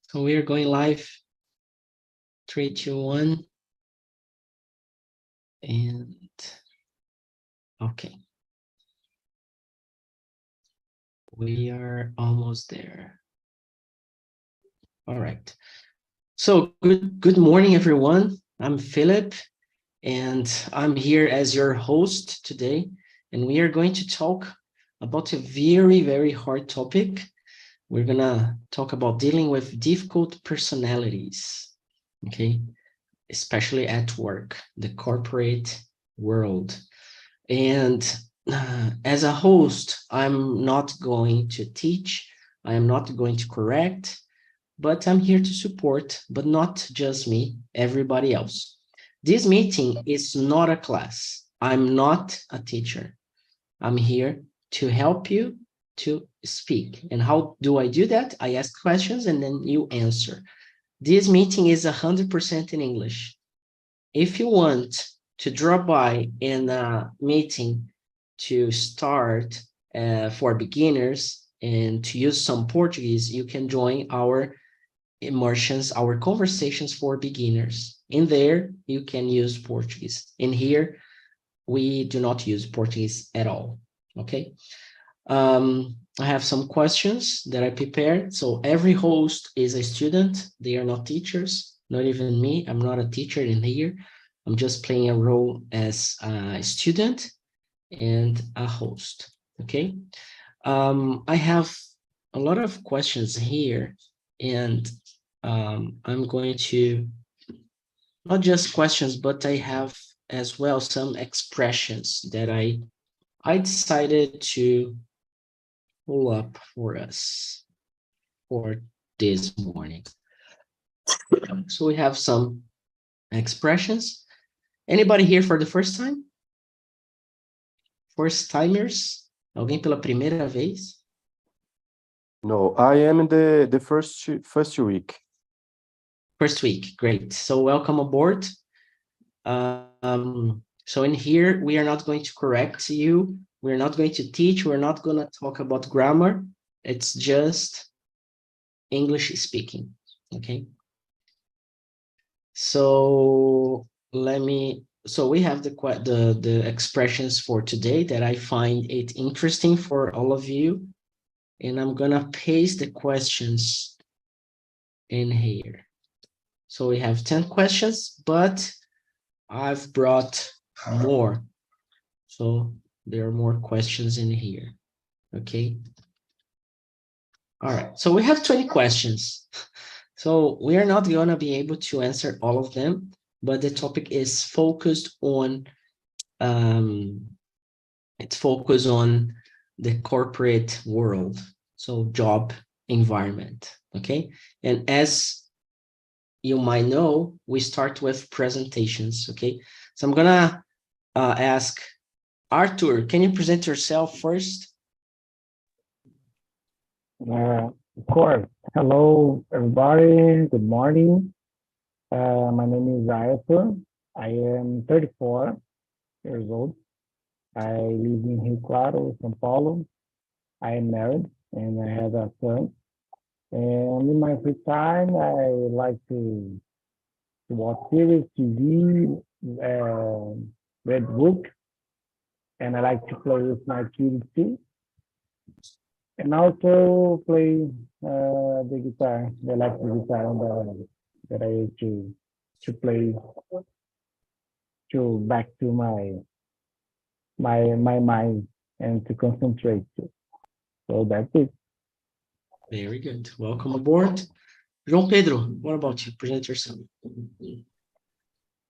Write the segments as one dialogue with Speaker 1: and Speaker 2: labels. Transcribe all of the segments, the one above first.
Speaker 1: So we are going live. 3, 2, 1. And okay. We are almost there. All right. So good morning, everyone. I'm Philip, and I'm here as your host today. And we are going to talk about a very, very hard topic. We're gonna talk about dealing with difficult personalities, okay? Especially at work, the corporate world. And as a host, I'm not going to teach, I am not going to correct, but I'm here to support, but not just me, everybody else. This meeting is not a class. I'm not a teacher. I'm here to help you to speak. And how do I do that? I ask questions and then you answer. This meeting is 100% in English. If you want to drop by in a meeting to start for beginners and to use some Portuguese, you can join our immersions, our conversations for beginners. In there, you can use Portuguese. In here, we do not use Portuguese at all, okay? I have some questions that I prepared. So every host is a student. They are not teachers, not even me. I'm not a teacher in here. I'm just playing a role as a student and a host, okay? I have a lot of questions here, and I'm going to, not just questions, but I have as well some expressions that I decided to pull up for us for this morning. So we have some expressions. Anybody here for the first time? First timers? Alguém pela primeira vez?
Speaker 2: No, I am in the first week.
Speaker 1: First week, great. So welcome aboard. So in here, we are not going to correct you. We're not going to teach. We're not going to talk about grammar. It's just English speaking, okay? So so we have the expressions for today that I find it interesting for all of you. And I'm gonna paste the questions in here. So we have 10 questions, but I've brought more. So there are more questions in here, okay? All right, so we have 20 questions. So we are not gonna be able to answer all of them, but the topic is focused on, it's focused on the corporate world, so job environment, okay? And as you might know, we start with presentations, okay? So I'm gonna ask Arthur, can you present yourself first?
Speaker 3: Of course. Hello, everybody. Good morning. My name is Arthur. I am 34 years old. I live in Rio Claro, São Paulo. I am married and I have a son. And in my free time, I like to watch series, TV, read books, and I like to play with my kids too. And also play the guitar, the electric guitar that I used to play to back to my mind and to concentrate. So that's it.
Speaker 1: Very good. Welcome aboard. João Pedro, what about you? Present yourself.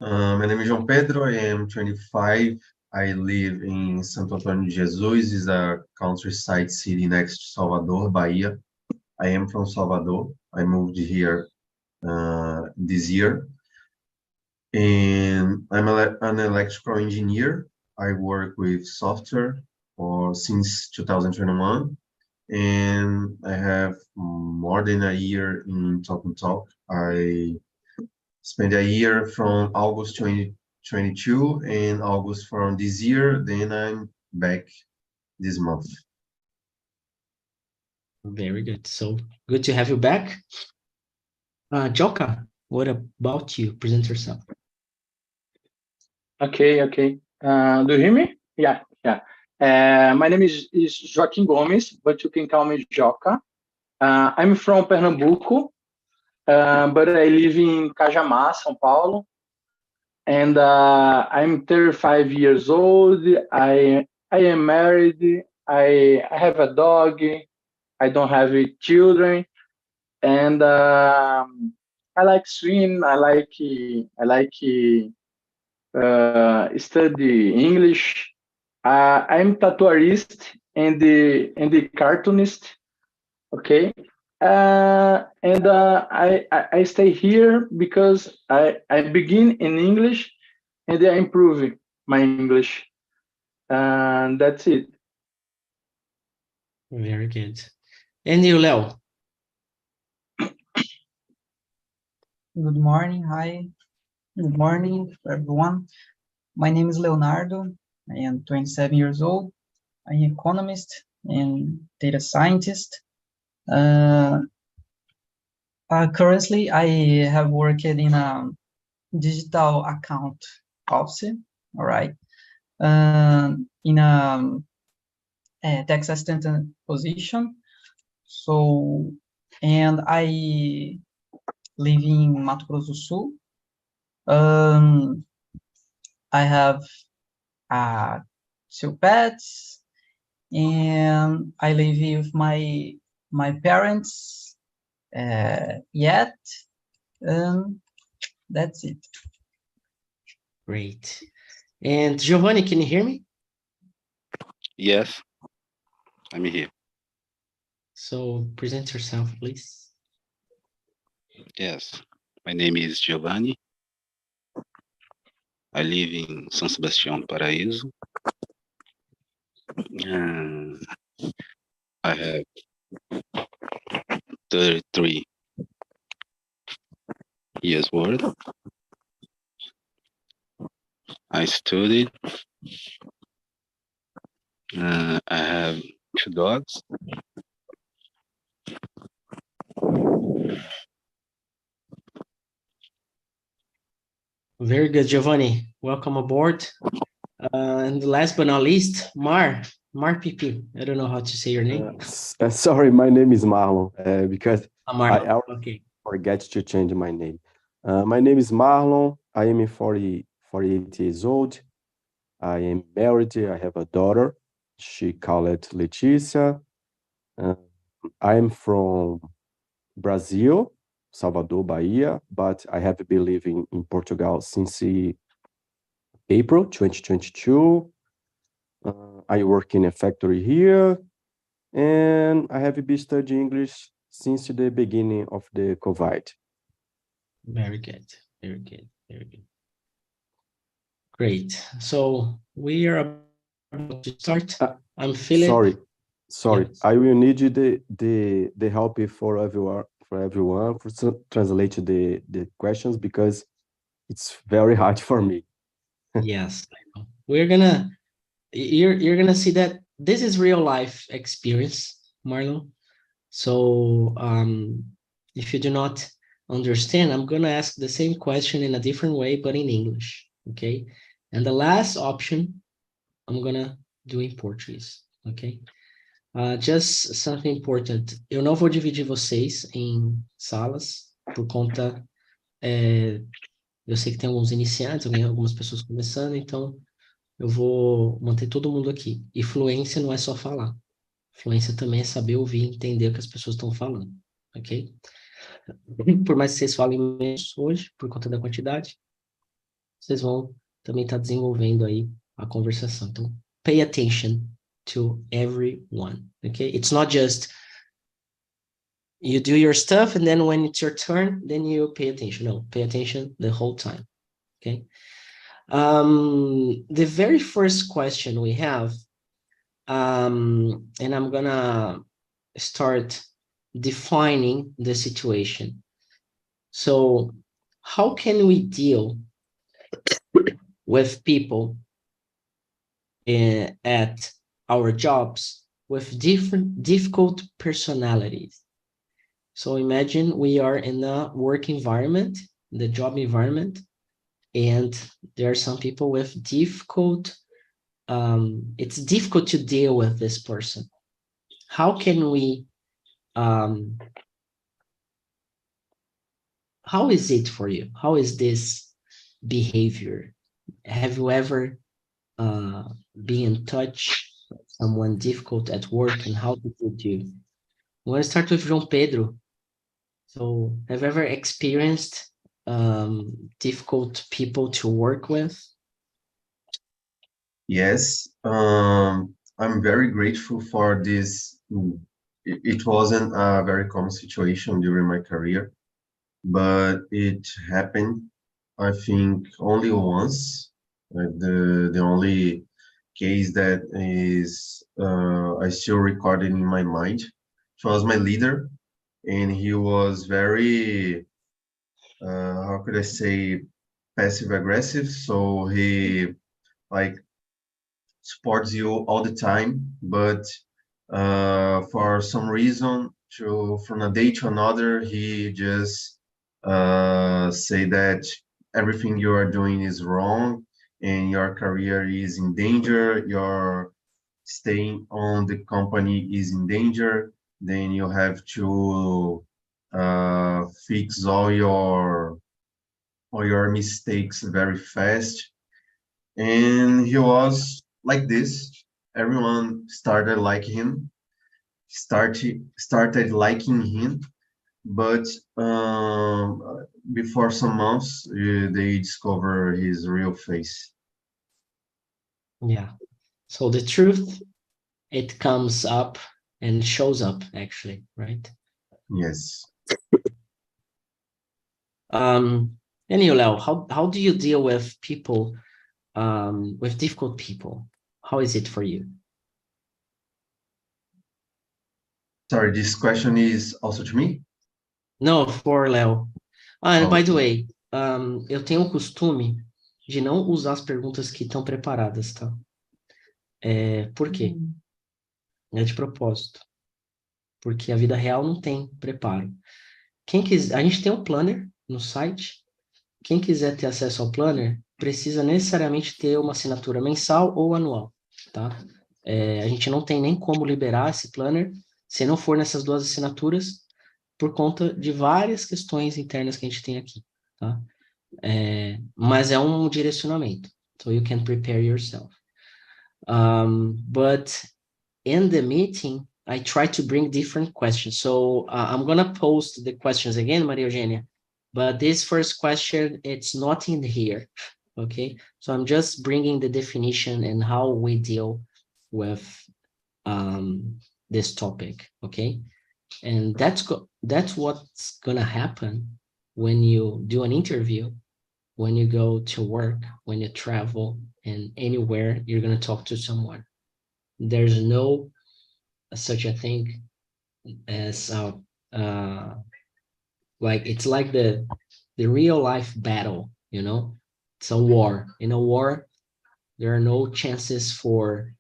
Speaker 4: My name is João Pedro. I am 25. I live in Santo Antônio de Jesus, is a countryside city next to Salvador, Bahia. I am from Salvador. I moved here this year. And I'm an electrical engineer. I work with software since 2021. And I have more than a year in Talk and Talk. I spent a year from August 2022 and August from this year. Then I'm back this month.
Speaker 1: Very good. So good to have you back. Joka, what about you? Present yourself.
Speaker 5: Okay. Do you hear me? Yeah. My name is Joaquim Gomes, but you can call me Joca. I'm from Pernambuco, but I live in Cajamar, São Paulo, and I'm 35 years old. I am married. I have a dog. I don't have children, and I like swim. I like study English. I'm tattooist and the cartoonist. Okay. I stay here because I begin in English and I improve my English. And that's it.
Speaker 1: Very good. And you, Leo?
Speaker 6: Good morning. Hi. Good morning, everyone. My name is Leonardo. I am 27 years old. I'm an economist and data scientist. Currently, I have worked in a digital account office, all right, in a tax assistant position. So, and I live in Mato Grosso do Sul. I have two pets, and I live with my parents yet. That's it.
Speaker 1: Great. And Giovanni, can you hear me?
Speaker 7: Yes, I'm here.
Speaker 1: So present yourself, please.
Speaker 7: Yes, my name is Giovanni. I live in São Sebastião, Paraíso. I have 33 years old. I studied. I have 2 dogs.
Speaker 1: Very good, Giovanni. Welcome aboard. And last but not least, Mar PP. I don't know how to say your name.
Speaker 2: Sorry, my name is Marlon, because
Speaker 1: Marlon.
Speaker 2: I
Speaker 1: Okay.
Speaker 2: forget to change my name. My name is Marlon. I am 48 years old. I am married. I have a daughter. She called it Leticia. I am from Brazil, Salvador, Bahia, but I have been living in Portugal since April 2022. I work in a factory here, and I have been studying English since the beginning of the COVID.
Speaker 1: Very good. Very good. Very good. Great. So we are about to start. I'm Philip.
Speaker 2: Sorry.
Speaker 1: Yes.
Speaker 2: I will need you the help for everyone translate the questions, because it's very hard for me.
Speaker 1: Yes, I know. You're gonna see that this is real life experience, Marlon. So if you do not understand, I'm gonna ask the same question in a different way, but in English, okay? And the last option, I'm gonna do in Portuguese, okay? Just something important. Eu não vou dividir vocês em salas, por conta... eu sei que tem alguns iniciantes, algumas pessoas começando, então eu vou manter todo mundo aqui. E fluência não é só falar. Fluência também é saber ouvir e entender o que as pessoas estão falando, ok? Por mais que vocês falem menos hoje, por conta da quantidade, vocês vão também estar desenvolvendo aí a conversação. Então, pay attention to everyone, okay? It's not just you do your stuff and then when it's your turn, then you pay attention. No, pay attention the whole time, okay? The very first question we have, and I'm gonna start defining the situation. So how can we deal with people at our jobs with difficult personalities? So imagine we are in a work environment, the job environment, and there are some people with difficult, it's difficult to deal with this person. How can we, how is it for you? How is this behavior? Have you ever been in touch with someone difficult at work, and how did you do? I'm going to start with João Pedro. So have you ever experienced difficult people to work with?
Speaker 4: Yes, I'm very grateful for this. It wasn't a very common situation during my career, but it happened, I think, only once. The only case that is I still recorded in my mind. It was my leader, and he was very, how could I say, passive aggressive. So he like supports you all the time, but for some reason, from a day to another, he just say that everything you are doing is wrong and your career is in danger, your staying on the company is in danger. Then you have to fix all your mistakes very fast. And he was like this. Everyone started liking him, started liking him, but before some months, they discover his real face.
Speaker 1: Yeah. So the truth, it comes up and shows up actually, right?
Speaker 4: Yes.
Speaker 1: Anyway, Leo, how do you deal with people, with difficult people? How is it for you?
Speaker 4: Sorry, this question is also to me?
Speaker 1: No, for Léo. And by the
Speaker 4: Okay.
Speaker 1: way, eu tenho o costume de não usar as perguntas que estão preparadas, tá? Por quê? É de propósito. Porque a vida real não tem preparo. Quem quiser, a gente tem um planner no site. Quem quiser ter acesso ao planner, precisa necessariamente ter uma assinatura mensal ou anual, tá? A gente não tem nem como liberar esse planner se não for nessas duas assinaturas, por conta de várias questões internas que a gente tem aqui, tá? Mas é um direcionamento. So you can prepare yourself. But in the meeting, I try to bring different questions. So I'm gonna post the questions again, Maria Eugenia, but this first question, it's not in here, okay? So I'm just bringing the definition and how we deal with this topic, okay? And that's what's gonna happen when you do an interview, when you go to work, when you travel, and anywhere you're gonna talk to someone. There's no such a thing as like it's like the real life battle, you know? It's a war. In a war, there are no chances for,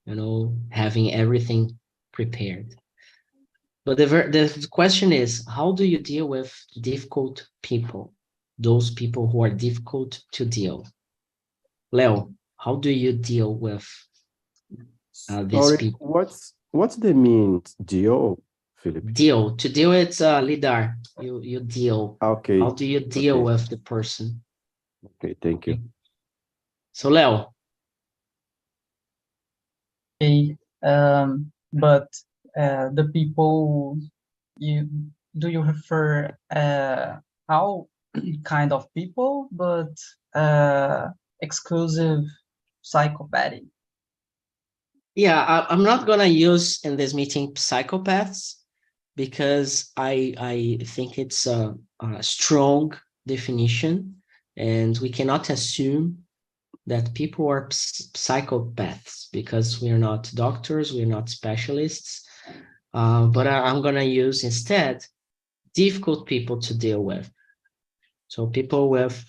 Speaker 1: you know, having everything prepared. But the question is, how do you deal with difficult people? Those people who are difficult to deal. Leo, how do you deal with these
Speaker 2: Sorry,
Speaker 1: people?
Speaker 2: what's the mean deal, Philip?
Speaker 1: Deal. To deal, it's lidar. You deal.
Speaker 2: Okay.
Speaker 1: How do you deal
Speaker 2: Okay.
Speaker 1: with the person?
Speaker 2: Okay, thank you.
Speaker 1: So Leo,
Speaker 6: Okay, but the people do you refer how kind of people, but exclusive psychopathy?
Speaker 1: yeah, I'm not gonna use in this meeting psychopaths because I think it's a strong definition, and we cannot assume that people are psychopaths because we are not doctors, we are not specialists. But I'm gonna use instead difficult people to deal with. So people with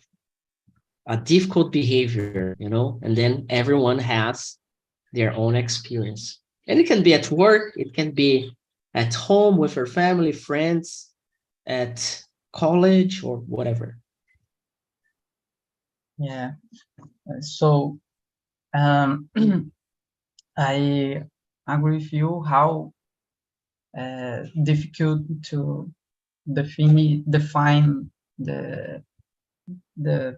Speaker 1: a difficult behavior, you know, and then everyone has their own experience. And it can be at work, it can be at home with her family, friends, at college or whatever?
Speaker 6: Yeah. So I agree with you how difficult to define the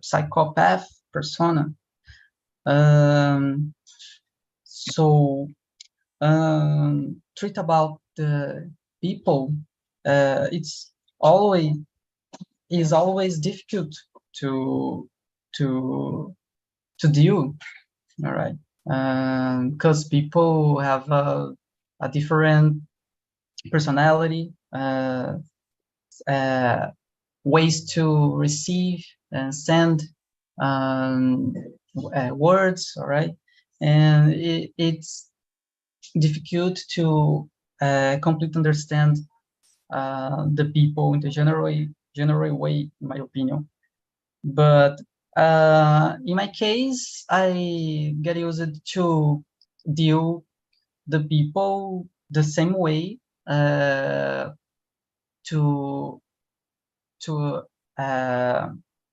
Speaker 6: psychopath persona. So treat about the people. It's always difficult to to deal. All right, because people have a different personality, ways to receive and send words. All right, and it's difficult to completely understand the people in the general way, in my opinion. But in my case, I get used to deal the people the same way to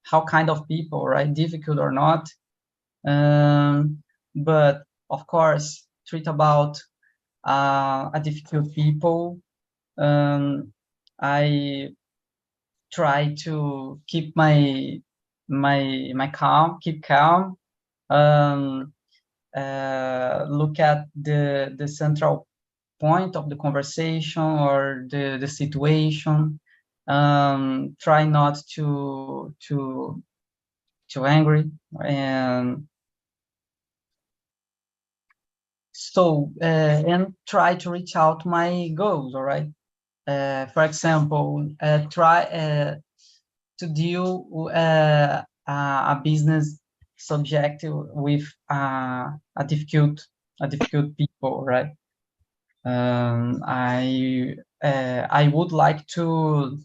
Speaker 6: how kind of people, right? Difficult or not. But of course, treat about a difficult people. I try to keep my calm, keep calm. Look at the central point of the conversation or the situation. Try not to angry, and so and try to reach out my goals. All right. For example, try to deal a business subject with a difficult people, right? I would like to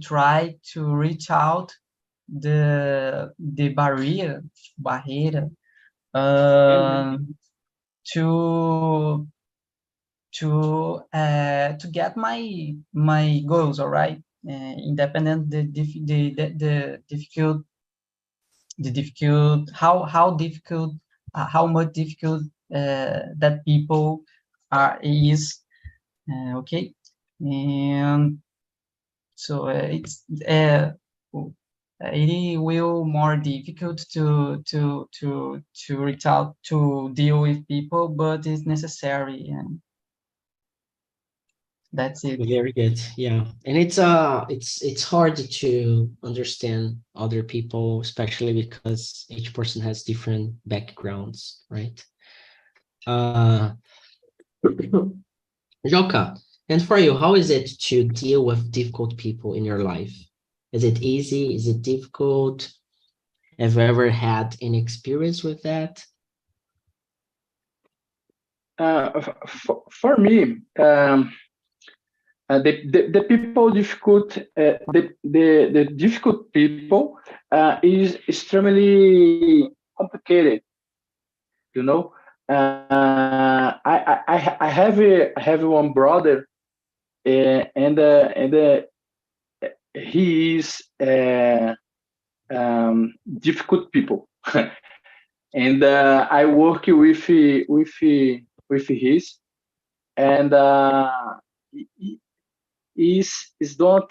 Speaker 6: try to reach out the barreira to get my goals. All right, independent the difficult how difficult how much difficult that people is. Okay, and so it will more difficult to reach out to deal with people, but it's necessary, and that's it.
Speaker 1: Very good. Yeah. And it's hard to understand other people, especially because each person has different backgrounds, right? Joka, and for you, how is it to deal with difficult people in your life? Is it easy? Is it difficult? Have you ever had any experience with that?
Speaker 5: For me, the people difficult, the difficult people is extremely complicated. You know, I have one brother, and he is difficult people, and I work with his, and is not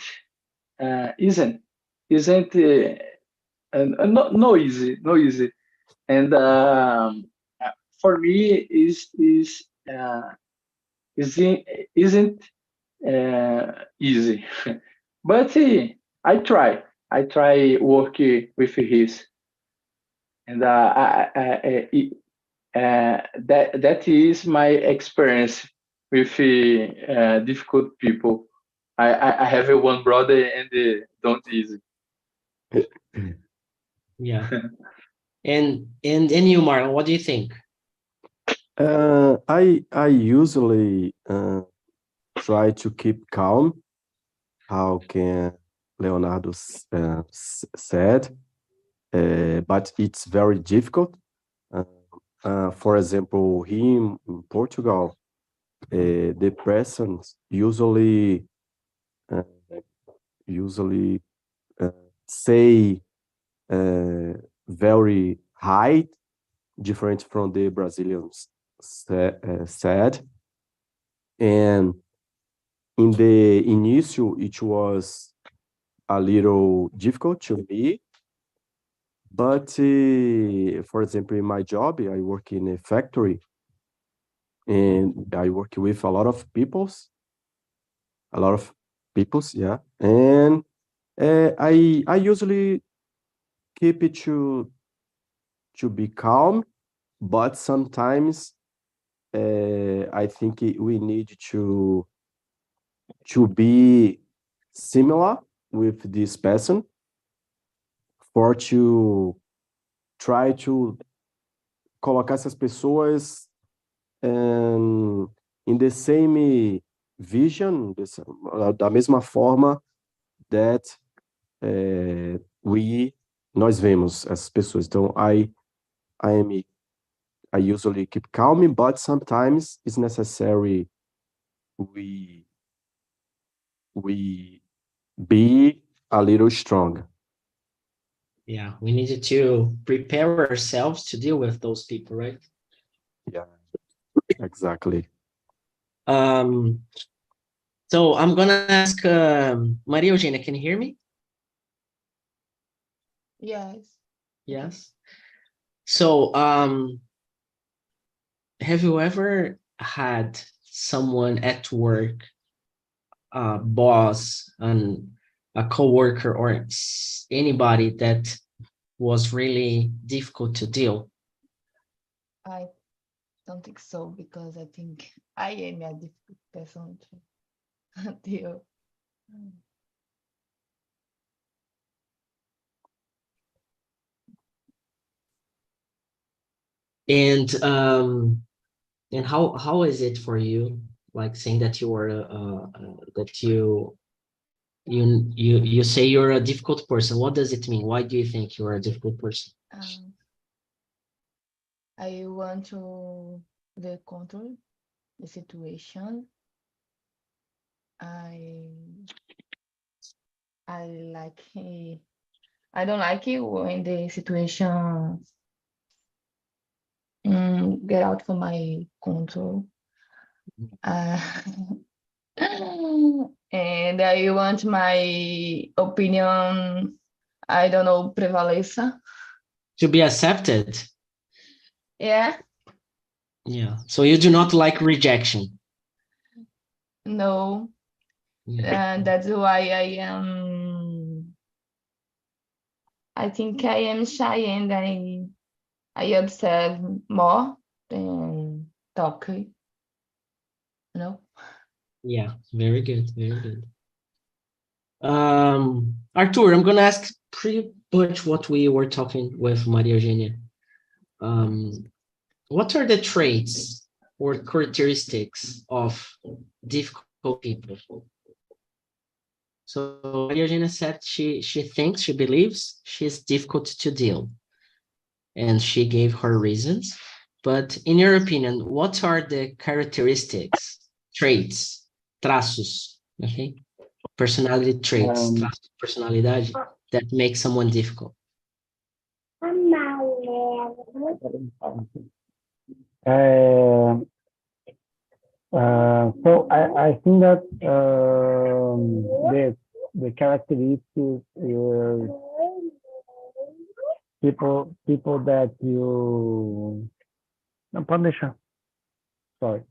Speaker 5: isn't no easy, and for me isn't easy, but I try working with his, and that is my experience with difficult people. I have one brother, and don't easy.
Speaker 1: Yeah. And you, Marlon, what do you think?
Speaker 2: I usually try to keep calm. How can Leonardo said, but it's very difficult. For example, here in Portugal, the persons usually usually say very high, different from the Brazilians said. And in the initial, it was a little difficult to me. But for example, in my job, I work in a factory and I work with a lot of peoples, yeah. And I usually keep it to be calm, but sometimes I think we need to be similar with this person for to try to colocar essas pessoas in the same vision, da mesma forma that nós vemos essas pessoas. Então, I usually keep calm, but sometimes it's necessary we be a little strong.
Speaker 1: Yeah, we needed to prepare ourselves to deal with those people, right?
Speaker 2: Yeah, exactly.
Speaker 1: So I'm gonna ask Maria Eugenia, can you hear me?
Speaker 8: Yes.
Speaker 1: Yes. So have you ever had someone at work, a boss, a coworker, or anybody that was really difficult to deal?
Speaker 8: I don't think so because I think I am a difficult person to deal.
Speaker 1: And how is it for you, like saying that you are that you say you're a difficult person? What does it mean? Why do you think you're a difficult person?
Speaker 8: I want to control the situation. I like I don't like it when the situation get out from my control. And I want my opinion, I don't know, prevalece.
Speaker 1: To be accepted?
Speaker 8: Yeah.
Speaker 1: Yeah. So you do not like rejection?
Speaker 8: No.
Speaker 1: Yeah.
Speaker 8: And that's why I think I am shy and I observe more than talk. No.
Speaker 1: Yeah, very good, very good. Arthur, I'm gonna ask pretty much what we were talking with Maria Eugenia. What are the traits or characteristics of difficult people? So Maria Eugenia said she thinks, she believes she's difficult to deal, and she gave her reasons. But in your opinion, what are the characteristics, traits, traços, okay? Personality traits, traços de personalidade that make someone difficult?
Speaker 3: So I think that the characteristics is people that you não pode deixar. Sorry.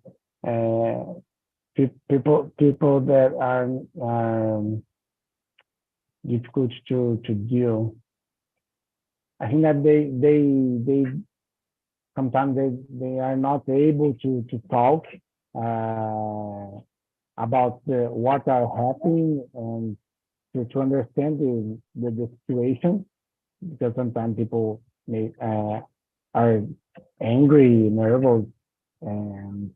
Speaker 3: People that are difficult to deal. I think that they sometimes they are not able to talk about what are happening and to understand the situation, because sometimes people are angry, nervous, and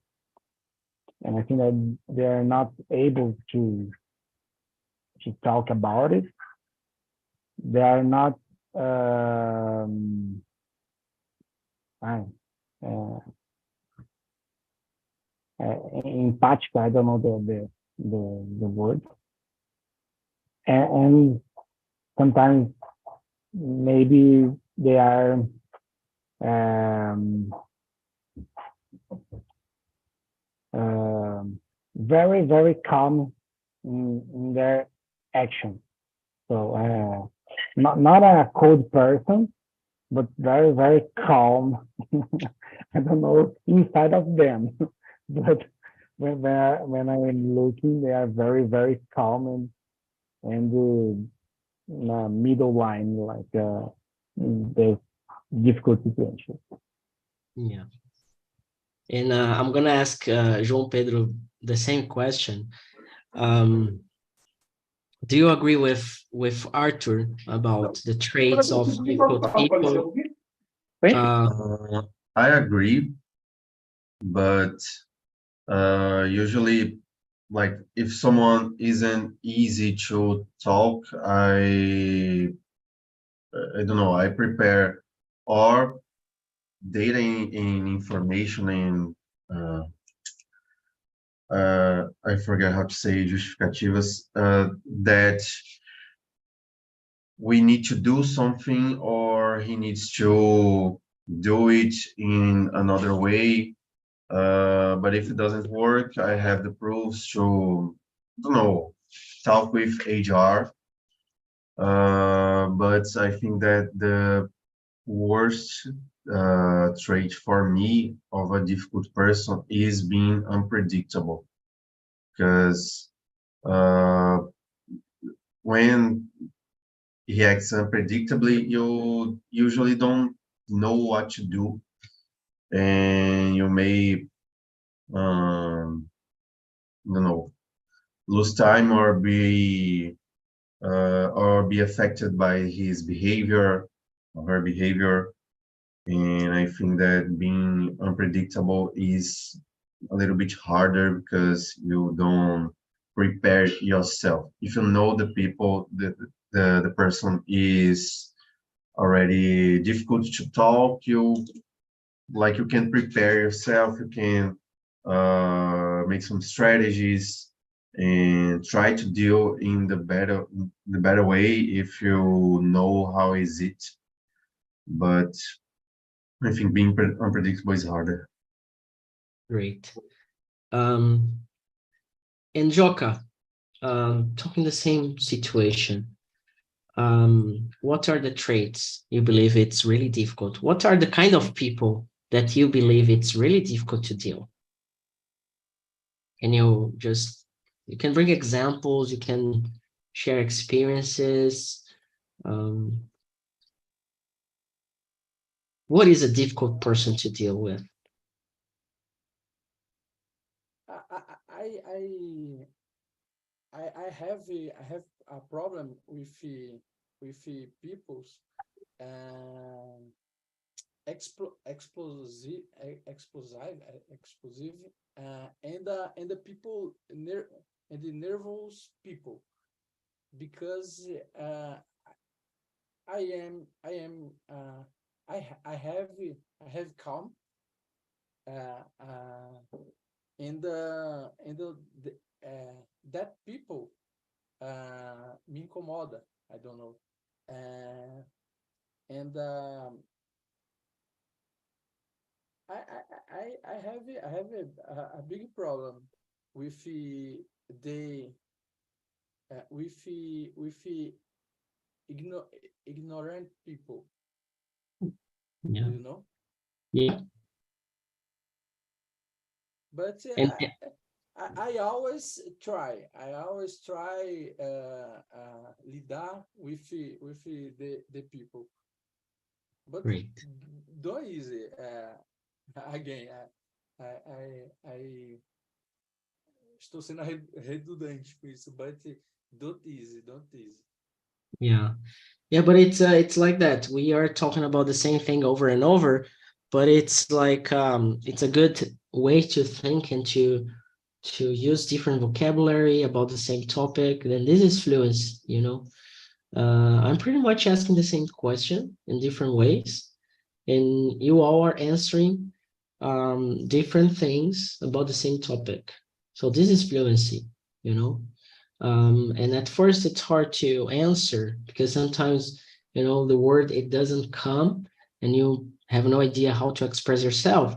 Speaker 3: I think that they are not able to talk about it. They are not empathic. I don't know the word. and sometimes maybe they are um, very, very calm in their action. So not a cold person, but very, very calm. I don't know inside of them, but when I'm looking, they are very, very calm and middle line, like the difficult situation.
Speaker 1: Yeah. And I'm gonna ask João Pedro the same question. Do you agree with Arthur about the traits of difficult people?
Speaker 4: I agree, but usually, like if someone isn't easy to talk, I don't know, I prepare or data in information and I forget how to say justificativas, that we need to do something or he needs to do it in another way. But if it doesn't work, I have the proofs to, I don't know, talk with HR. But I think that the worst trait for me of a difficult person is being unpredictable. Because when he acts unpredictably, you usually don't know what to do, and you may, I don't know, lose time or be affected by his behavior or her behavior. And I think that being unpredictable is a little bit harder because you don't prepare yourself. If you know the people, the person is already difficult to talk, you can prepare yourself, you can make some strategies and try to deal in the better way if you know how is it. But I think being unpredictable is harder.
Speaker 1: Great. And Joka, talking the same situation. What are the traits you believe it's really difficult? What are the kind of people that you believe it's really difficult to deal? Can you can bring examples, you can share experiences. What is a difficult person to deal with?
Speaker 9: I have a problem with people's explosive and the people and the nervous people, because I have calm and that people me incomoda. I don't know, and I have a big problem with the ignorant people.
Speaker 1: Yeah.
Speaker 9: Do you know?
Speaker 1: Yeah.
Speaker 9: But I always try. I always try lidar with the people. But
Speaker 1: Great.
Speaker 9: don't easy. Again, I estou sendo redundante com isso, but don't easy.
Speaker 1: Yeah. Yeah, but it's like that. We are talking about the same thing over and over, but it's like it's a good way to think and to use different vocabulary about the same topic. Then this is fluency, you know. I'm pretty much asking the same question in different ways, and you all are answering different things about the same topic. So this is fluency, you know. And at first it's hard to answer because sometimes, the word, it doesn't come and you have no idea how to express yourself.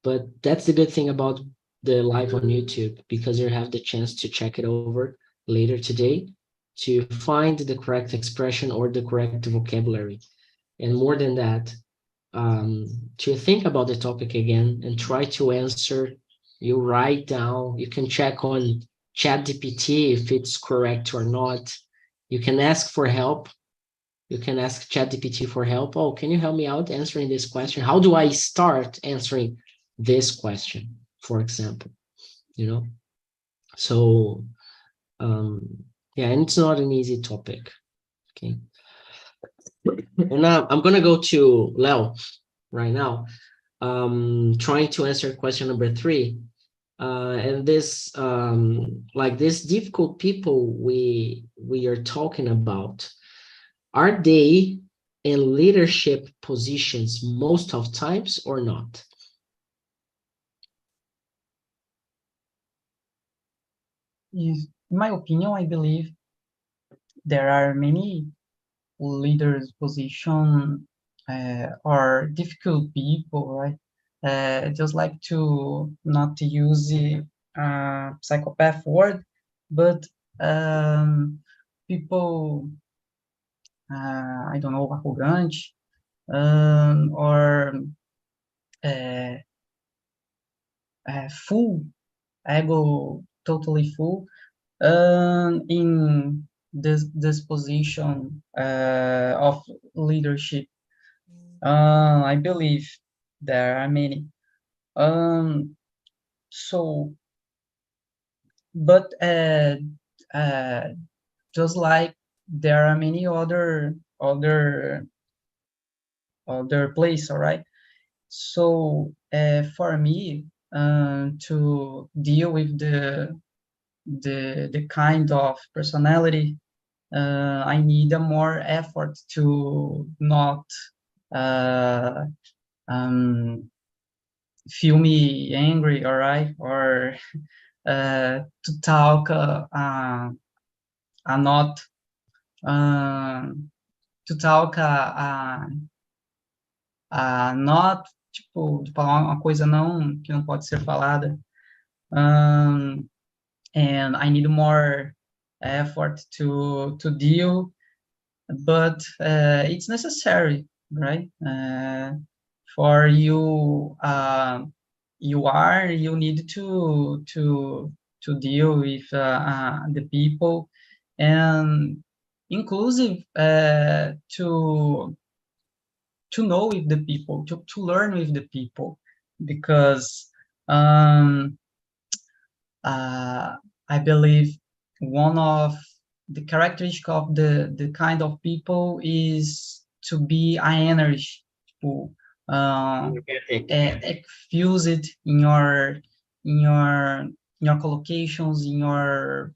Speaker 1: But that's the good thing about the live on YouTube, because you have the chance to check it over later today to find the correct expression or the correct vocabulary. And more than that, to think about the topic again and try to answer. You write down, you can check on ChatGPT if it's correct or not. You can ask for help. You can ask ChatGPT for help. Oh, can you help me out answering this question? How do I start answering this question, for example? So yeah, and it's not an easy topic. Okay. And now I'm gonna go to Leo right now, trying to answer question number 3. And this, like these difficult people we are talking about, are they in leadership positions most of times or not?
Speaker 6: In my opinion, I believe there are many leaders position or difficult people, right? Just like to not to use the psychopath word, but people, I don't know, arrogant, or full, ego, totally full, in this position of leadership. I believe there are many. So, but just like there are many other place, all right. So for me, to deal with the kind of personality, I need a more effort to not feel me angry, all right, or to talk not to talk not, tipo, de falar uma coisa que não pode ser falada. And I need more effort to deal, but it's necessary, right? For you, you need to deal with the people, and inclusive to know with the people, to learn with the people, because I believe one of the characteristic of the kind of people is to be high energy, to fuse it in your collocations, in your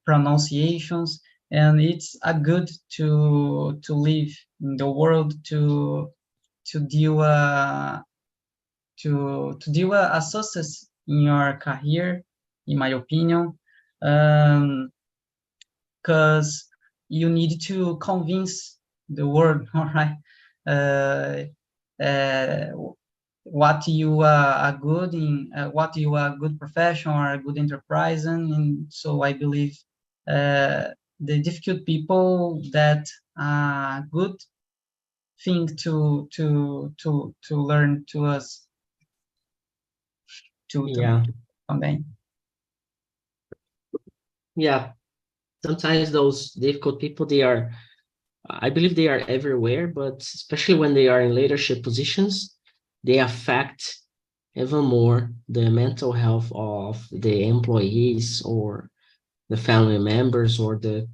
Speaker 6: pronunciations, and it's a good to live in the world, to deal a success in your career, in my opinion, because you need to convince the world, all right, what you are good in, what you are a good professional or a good enterprise in. And so I believe the difficult people that are good thing to learn to us,
Speaker 1: Yeah.
Speaker 6: também.
Speaker 1: Yeah. Sometimes those difficult people, I believe they are everywhere, but especially when they are in leadership positions, they affect even more the mental health of the employees or the family members or the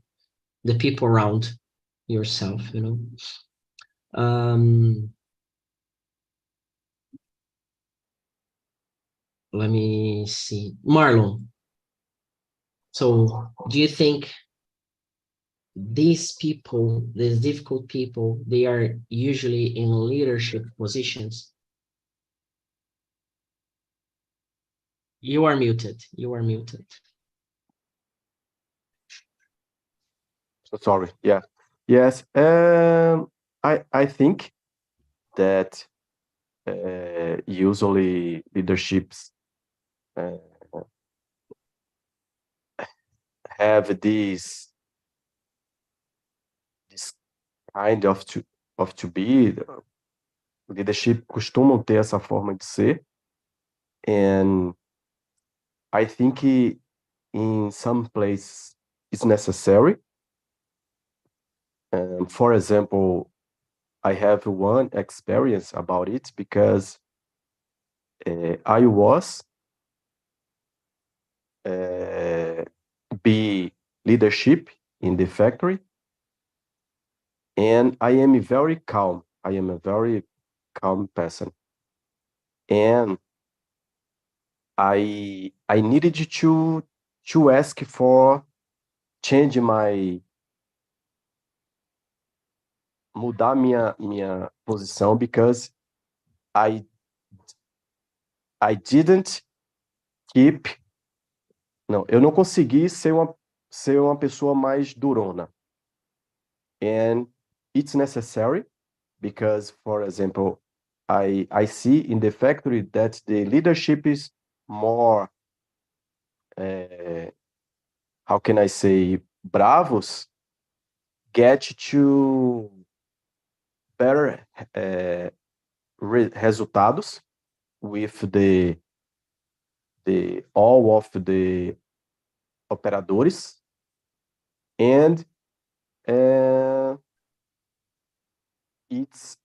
Speaker 1: people around yourself, Let me see. Marlon, so do you think these people, these difficult people, they are usually in leadership positions? You are muted. You are muted.
Speaker 2: Sorry. Yeah. Yes. I think that usually leaderships uh, have this kind of to be. Leadership costumam ter essa forma de ser, and I think in some places it's necessary. For example, I have one experience about it because I was be leadership in the factory, and I am very calm. I am a very calm person, and I needed to ask for change mudar minha posição because I didn't keep. Não, eu não consegui ser uma pessoa mais durona. And it's necessary because, for example, I see in the factory that the leadership is more, how can I say, bravos, get to better resultados with the all of the operadores, and it's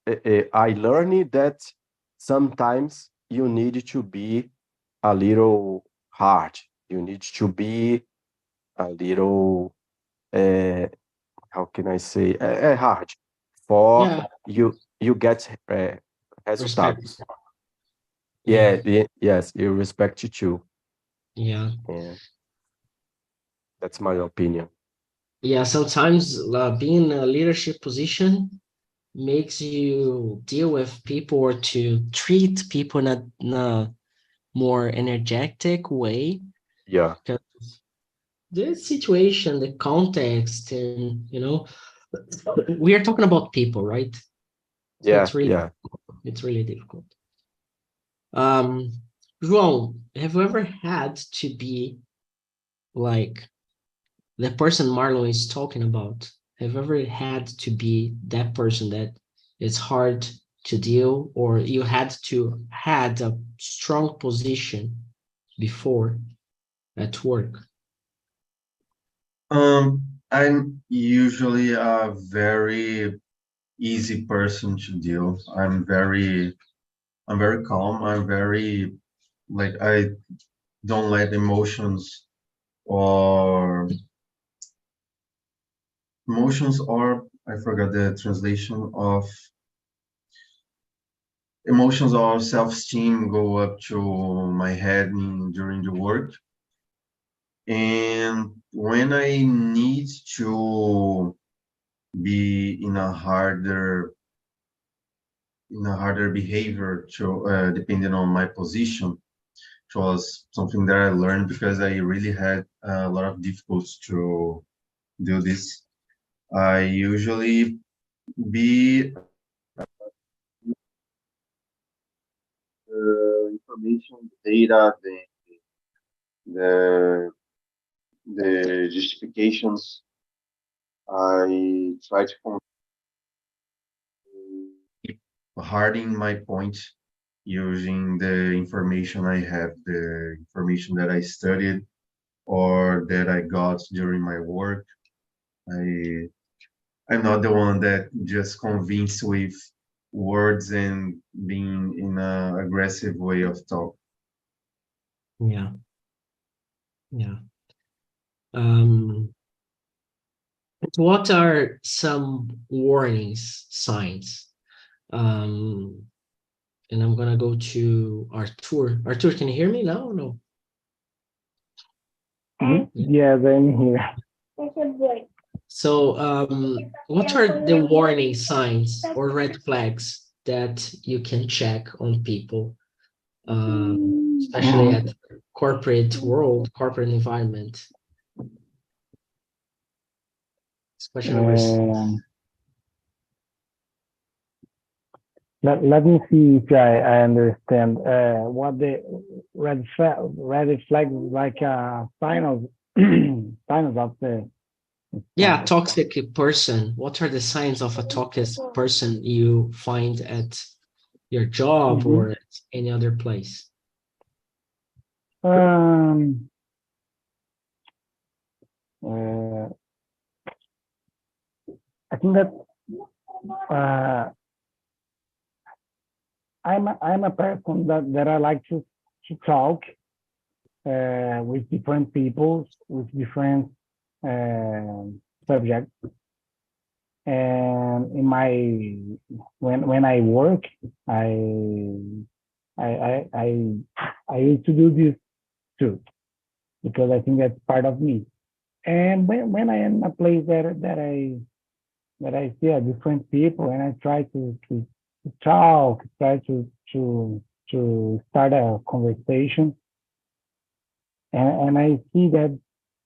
Speaker 2: I learned that sometimes you need to be a little hard. You need to be a little how can I say hard for
Speaker 1: Yeah.
Speaker 2: you get
Speaker 1: Respect.
Speaker 2: resultados. Yes, you respect it too.
Speaker 1: Yeah.
Speaker 2: And that's my opinion.
Speaker 1: Yeah, sometimes being in a leadership position makes you deal with people or to treat people in a more energetic way.
Speaker 2: Yeah.
Speaker 1: Because the situation, the context, and we are talking about people, right? So
Speaker 2: Yeah, yeah.
Speaker 1: it's really difficult. João, have you ever had to be like the person Marlon is talking about? Have you ever had to be that person that it's hard to deal, or you had a strong position before at work?
Speaker 4: I'm usually a very easy person to deal. I'm very calm. I'm very like I don't let emotions or I forgot the translation of emotions or self-esteem go up to my head during the work. And when I need to be in a harder behavior to depending on my position, which was something that I learned because I really had a lot of difficulties to do this. I usually be the information, the data, the justifications. I try to keep hardening my point using the information I have, the information that I studied or that I got during my work. I'm not the one that just convinced with words and being in an aggressive way of talk.
Speaker 1: Yeah. Yeah. What are some warnings, signs? And I'm gonna go to Artur. Artur, can you hear me now or no?
Speaker 3: Yes, I'm here.
Speaker 1: So, what are the warning signs or red flags that you can check on people, especially at corporate world, corporate environment? Question number six.
Speaker 3: Let me see if I understand what the red flag is like signs of the
Speaker 1: Yeah, toxic person. What are the signs of a toxic person you find at your job or at any other place?
Speaker 3: I think that I'm a person that I like to talk with different people with different subjects. And in my when I work, I used to do this too, because I think that's part of me. And when I am in a place that I see different people, and I try to talk, try to start a conversation, and I see that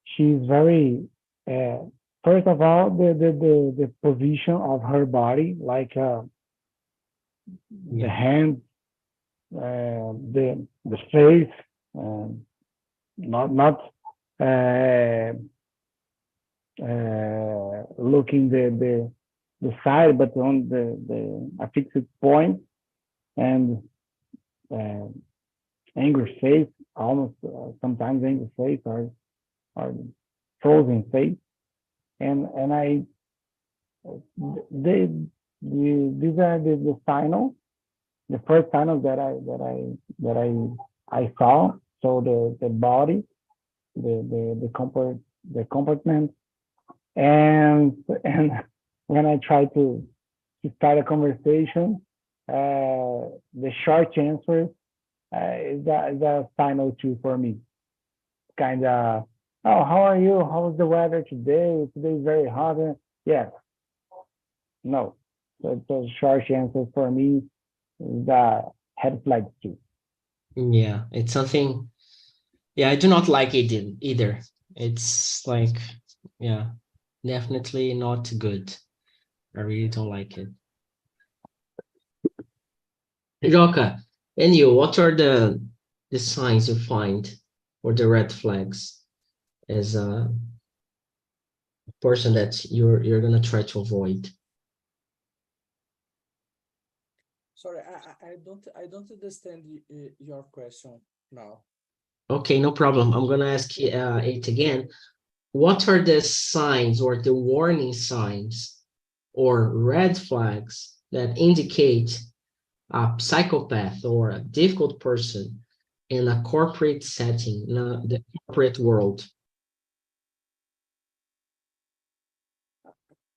Speaker 3: she's very first of all, the position of her body, like the hands, the face, not looking the side, but on the a fixed point, and angry face, almost sometimes angry face or frozen face, and these are the signals, the first signals that I saw. So the body, the comportment, and when I try to start a conversation, the short answer is a signal too for me. Kind of, oh, how are you? How's the weather today? Today is very hot. Yes. No. So the short answer for me is the red flag too.
Speaker 1: Yeah, it's something. Yeah, I do not like it either. It's like, yeah, definitely not good. I really don't like it. Joka, and you, what are the signs you find or the red flags as a person that you're gonna try to avoid?
Speaker 9: Sorry, I don't understand your question now.
Speaker 1: Okay, no problem. I'm gonna ask it again. What are the signs or the warning signs or red flags that indicate a psychopath or a difficult person in a corporate setting, in the corporate world?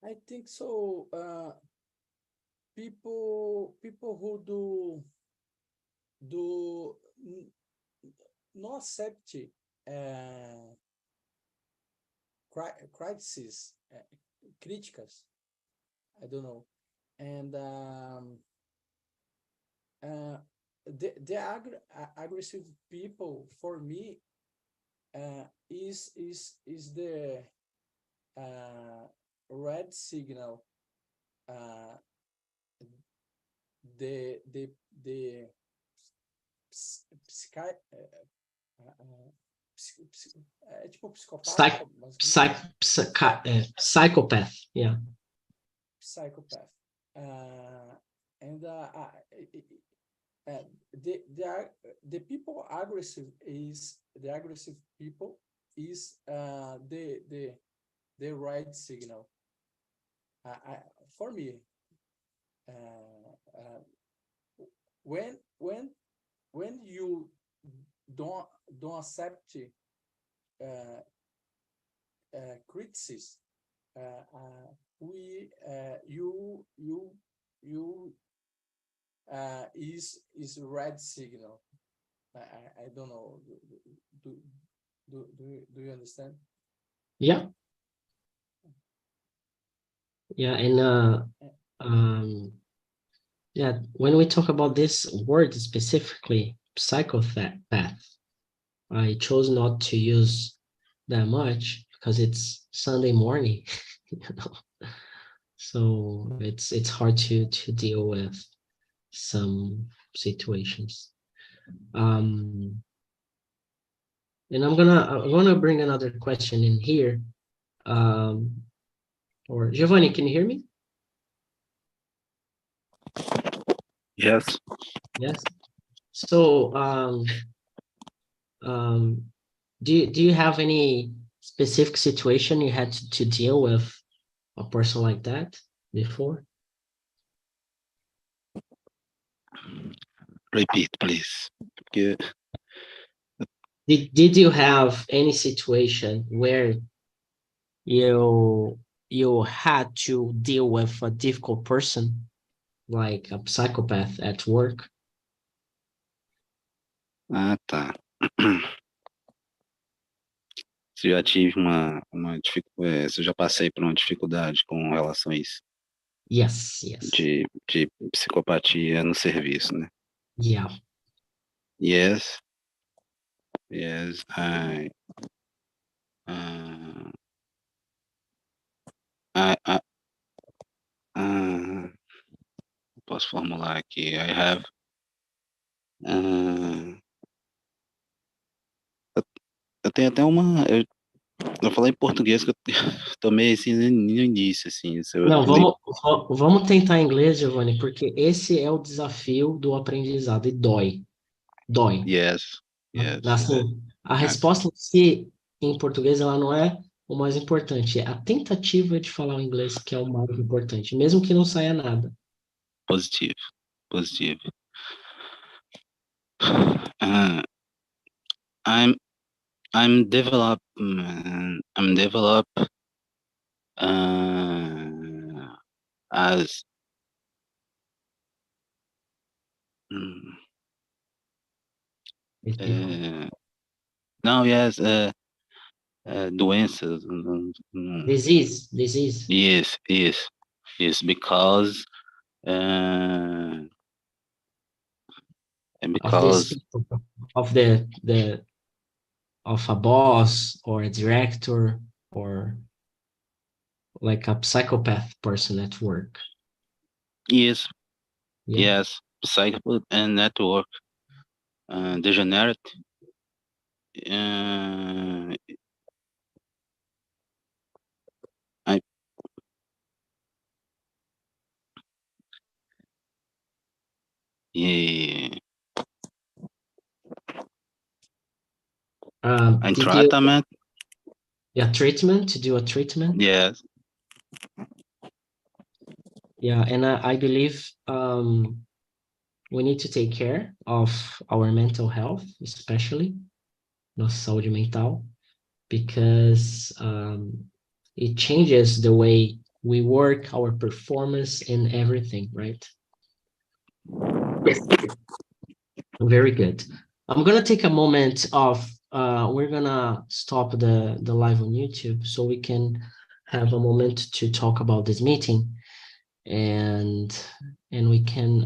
Speaker 9: I think so. People who não accept crises, críticas. I don't know, and the aggressive people for me is the red signal. The é tipo psicopata,
Speaker 1: Psychopath, yeah.
Speaker 9: Psychopath. And the people aggressive is the aggressive people is the right signal. For me, when you don't accept criticism, you is red signal. I don't know. Do you understand?
Speaker 1: Yeah. Yeah, and yeah, when we talk about this word specifically, psychopath, I chose not to use that much because it's Sunday morning. you know. So it's hard to deal with some situations. And I'm gonna bring another question in here. Or Giovanni, can you hear me?
Speaker 7: Yes.
Speaker 1: Yes. So do you have any specific situation you had to deal with a person like that before?
Speaker 7: Repeat, please. Porque
Speaker 1: Did you have any situation where you had to deal with a difficult person, like a psychopath at work?
Speaker 7: Ah, tá. Se eu já tive se eu já passei por uma dificuldade com relações
Speaker 1: Yes.
Speaker 7: de psicopatia no serviço, né?
Speaker 1: Yeah.
Speaker 7: Yes. Yes, uh, I posso formular aqui. I have eu tenho até eu falei em português que eu tomei assim no início, assim.
Speaker 1: Não, vamos tentar em inglês, Giovanni, porque esse é o desafio do aprendizado e dói.
Speaker 7: Yes.
Speaker 1: Assim, a resposta em si, em português, ela não é o mais importante, é a tentativa de falar o inglês que é o mais importante, mesmo que não saia nada.
Speaker 7: Positivo. Uh, I'm develop as não, yes, doenças.
Speaker 1: Disease.
Speaker 7: Yes, because
Speaker 1: Of this people, of of a boss or a director or like a psychopath person at work.
Speaker 7: yes,
Speaker 1: Yeah.
Speaker 7: yes, psychopath and network degenerate. Yeah. And
Speaker 1: Did
Speaker 7: treatment?
Speaker 1: treatment, to do a treatment?
Speaker 7: Yes.
Speaker 1: Yeah, and I believe we need to take care of our mental health, especially nossa saúde mental, because it changes the way we work, our performance, and everything, right? Yes. Very good. I'm gonna take a moment of we're gonna stop the live on YouTube so we can have a moment to talk about this meeting, and we can